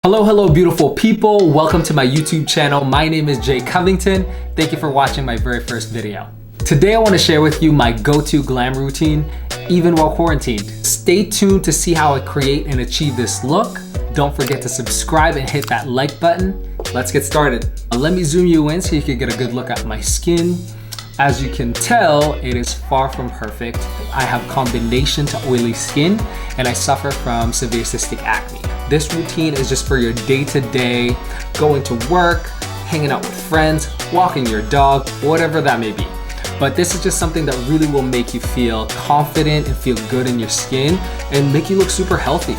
Hello beautiful people, welcome to my YouTube channel. My name is Covington. Thank you for watching my very first video. Today I want to share with you my go-to glam routine even while quarantined. Stay tuned to see how I create and achieve this look. Don't forget to subscribe and hit that like button. Let's get started. Let me zoom you in so you can get a good look at my skin. As you can tell, it is far from perfect. I have combination to oily skin and I suffer from severe cystic acne. This routine is just for your day-to-day, going to work, hanging out with friends, walking your dog, whatever that may be. But this is just something that really will make you feel confident and feel good in your skin and make you look super healthy.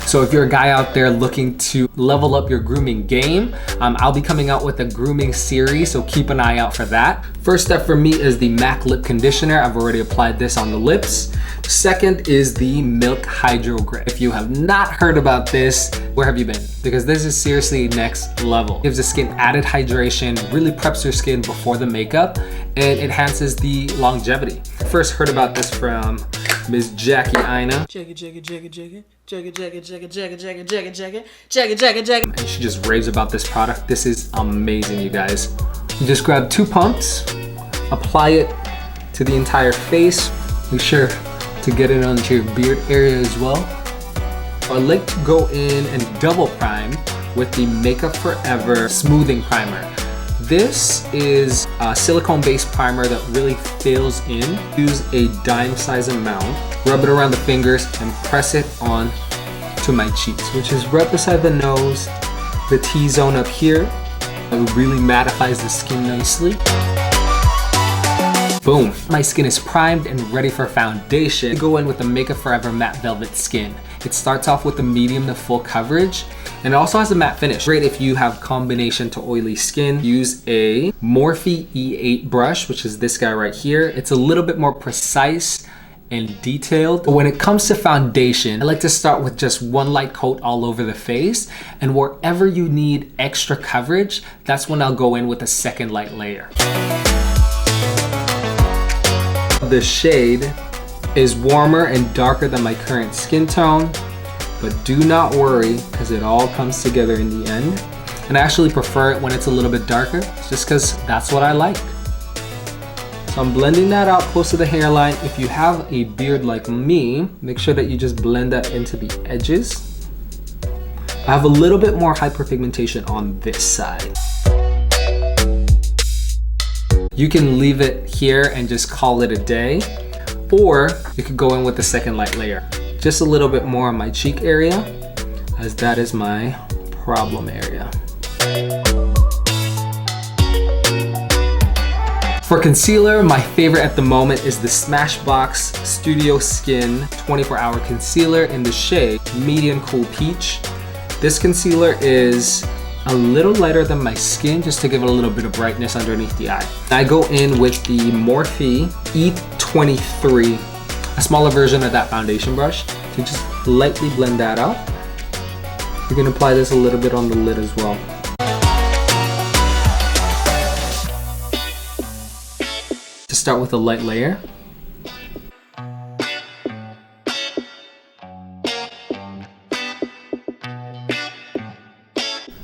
So if you're a guy out there looking to level up your grooming game, I'll be coming out with a grooming series, so keep an eye out for that. First step for me is the MAC lip conditioner. I've already applied this on the lips. Second is the Milk Hydro Grip. If you have not heard about this, where have you been? Because this is seriously next level. It gives the skin added hydration, really preps your skin before the makeup, and enhances the longevity. First heard about this from Ms. Jackie Ina. And she just raves about this product. This is amazing, you guys. You just grab 2 pumps, apply it to the entire face. Be sure to get it onto your beard area as well. I like to go in and double prime with the Makeup Forever Smoothing Primer. This is a silicone-based primer that really fills in. Use a dime-size amount, rub it around the fingers, and press it on to my cheeks, which is right beside the nose, the T-zone up here. It really mattifies the skin nicely. Boom. My skin is primed and ready for foundation. I go in with the Makeup Forever Matte Velvet Skin. It starts off with the medium to full coverage, and it also has a matte finish. Great if you have combination to oily skin. Use a Morphe E8 brush, which is this guy right here. It's a little bit more precise and detailed. But when it comes to foundation, I like to start with just one light coat all over the face, and wherever you need extra coverage, that's when I'll go in with a second light layer. The shade is warmer and darker than my current skin tone, but do not worry because it all comes together in the end. And I actually prefer it when it's a little bit darker, just because that's what I like. So I'm blending that out close to the hairline. If you have a beard like me, make sure that you just blend that into the edges. I have a little bit more hyperpigmentation on this side. You can leave it here and just call it a day, or you could go in with the second light layer. Just a little bit more on my cheek area, as that is my problem area. For concealer, my favorite at the moment is the Smashbox Studio Skin 24-Hour Concealer in the shade Medium Cool Peach. This concealer is a little lighter than my skin, just to give it a little bit of brightness underneath the eye. I go in with the Morphe E23, a smaller version of that foundation brush, to just lightly blend that out. You can apply this a little bit on the lid as well. To start with a light layer.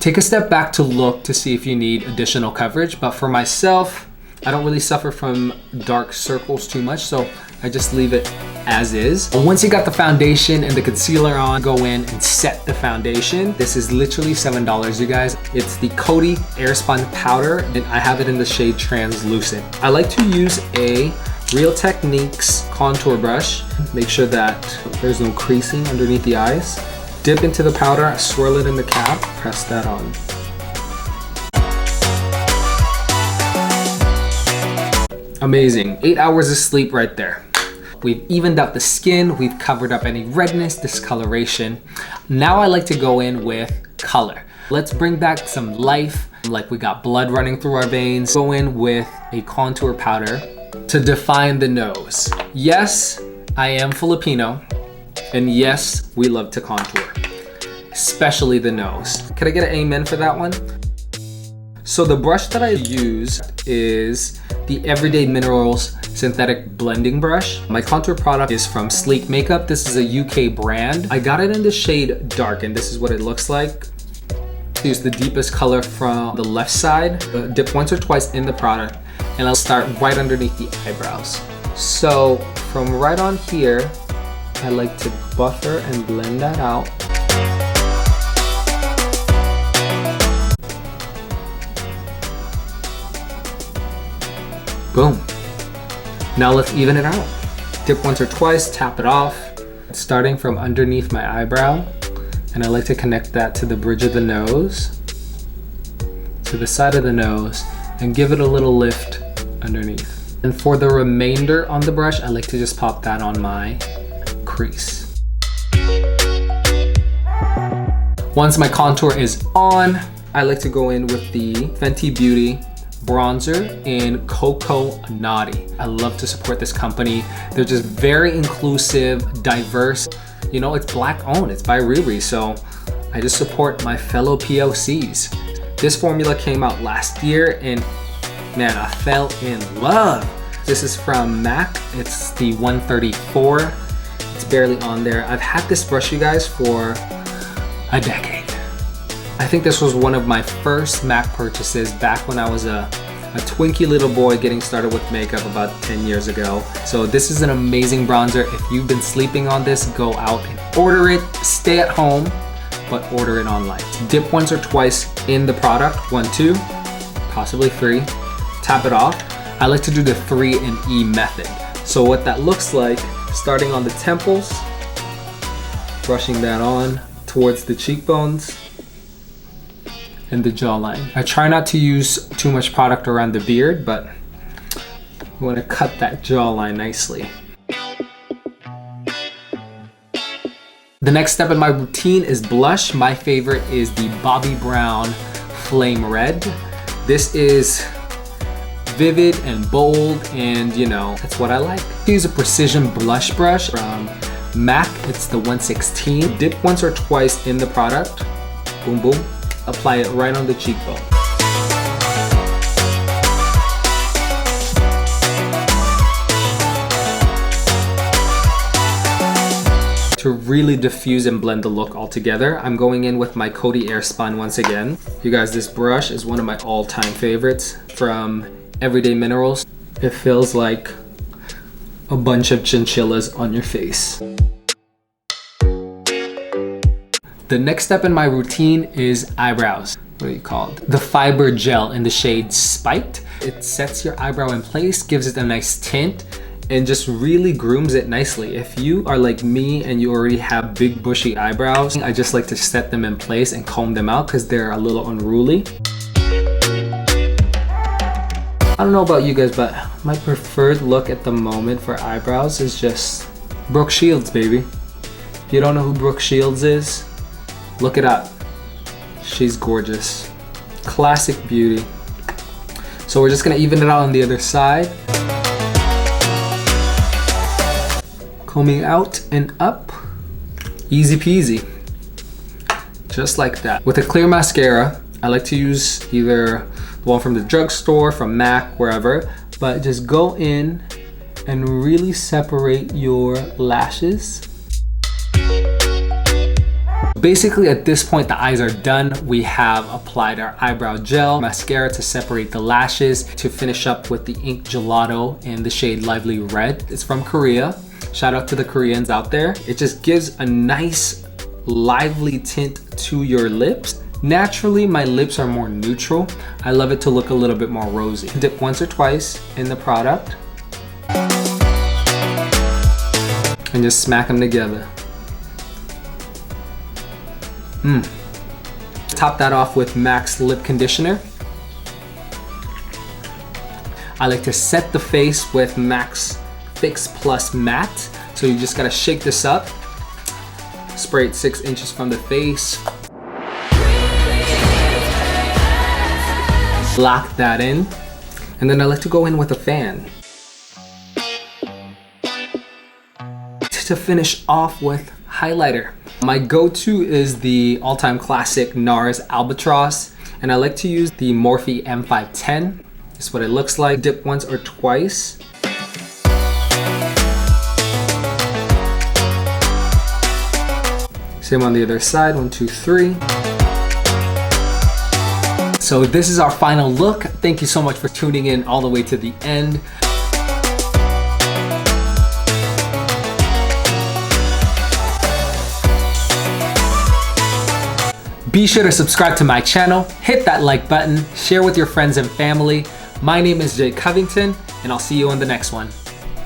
Take a step back to look to see if you need additional coverage, but for myself, I don't really suffer from dark circles too much, so I just leave it as is. Once you got the foundation and the concealer on, go in and set the foundation. This is literally $7, you guys. It's the Coty Airspun Powder, and I have it in the shade Translucent. I like to use a Real Techniques contour brush. Make sure that there's no creasing underneath the eyes. Dip into the powder, swirl it in the cap, press that on. Amazing, 8 hours of sleep right there. We've evened out the skin, we've covered up any redness, discoloration. Now I like to go in with color. Let's bring back some life, like we got blood running through our veins. Go in with a contour powder to define the nose. Yes, I am Filipino. And yes, we love to contour, especially the nose. Can I get an amen for that one? So the brush that I use is the Everyday Minerals Synthetic Blending Brush. My contour product is from Sleek Makeup. This is a UK brand. I got it in the shade Dark, and this is what it looks like. use the deepest color from the left side, dip once or twice in the product, and I'll start right underneath the eyebrows. So from right on here, I like to buffer and blend that out. Boom. Now let's even it out. Dip once or twice, tap it off, starting from underneath my eyebrow. And I like to connect that to the bridge of the nose, to the side of the nose, and give it a little lift underneath. And for the remainder on the brush, I like to just pop that on my crease. Once my contour is on, I like to go in with the Fenty Beauty bronzer in Cocoa Naughty. I love to support this company. They're just very inclusive, diverse. You know, it's black owned, it's by Riri, so I just support my fellow POCs. This formula came out last year and man, I fell in love. This is from MAC, it's the 134. It's barely on there. I've had this brush, you guys, for a decade. I think this was one of my first MAC purchases back when I was a twinky little boy getting started with makeup about 10 years ago. So this is an amazing bronzer. If you've been sleeping on this, go out and order it. Stay at home, but order it online. Dip once or twice in the product, 1, 2, possibly 3. Tap it off. I like to do the 3 and E method. So what that looks like, starting on the temples, brushing that on towards the cheekbones, and the jawline. I try not to use too much product around the beard, but I want to cut that jawline nicely. The next step in my routine is blush. My favorite is the Bobbi Brown Flame Red. This is vivid and bold, and you know, that's what I like. I use a precision blush brush from MAC. It's the 116. Dip once or twice in the product. Boom, boom. Apply it right on the cheekbone. To really diffuse and blend the look all together, I'm going in with my Coty Airspun once again. You guys, this brush is one of my all-time favorites from Everyday Minerals. It feels like a bunch of chinchillas on your face. The next step in my routine is eyebrows. What are you called? The fiber gel in the shade Spiked. It sets your eyebrow in place, gives it a nice tint, and just really grooms it nicely. If you are like me and you already have big bushy eyebrows, I just like to set them in place and comb them out because they're a little unruly. I don't know about you guys, but my preferred look at the moment for eyebrows is just Brooke Shields, baby. If you don't know who Brooke Shields is, look it up. She's gorgeous. Classic beauty. So we're just gonna even it out on the other side. Combing out and up. Easy peasy. Just like that. With a clear mascara, I like to use either the one from the drugstore, from MAC, wherever, but just go in and really separate your lashes. Basically, at this point, the eyes are done. We have applied our eyebrow gel, mascara to separate the lashes, to finish up with the Ink Gelato in the shade Lively Red. It's from Korea. Shout out to the Koreans out there. It just gives a nice, lively tint to your lips. Naturally, my lips are more neutral. I love it to look a little bit more rosy. Dip once or twice in the product and just smack them together. Top that off with MAC's lip conditioner. I like to set the face with MAC's Fix Plus Matte. So you just gotta shake this up, spray it 6 inches from the face, lock that in, and then I like to go in with a fan to finish off with highlighter. My go-to is the all-time classic NARS Albatross, and I like to use the Morphe M510. This is what it looks like. Dip once or twice. Same on the other side, 1, 2, 3. So this is our final look. Thank you so much for tuning in all the way to the end. Be sure to subscribe to my channel, hit that like button, share with your friends and family. My name is Jay Covington, and I'll see you on the next one.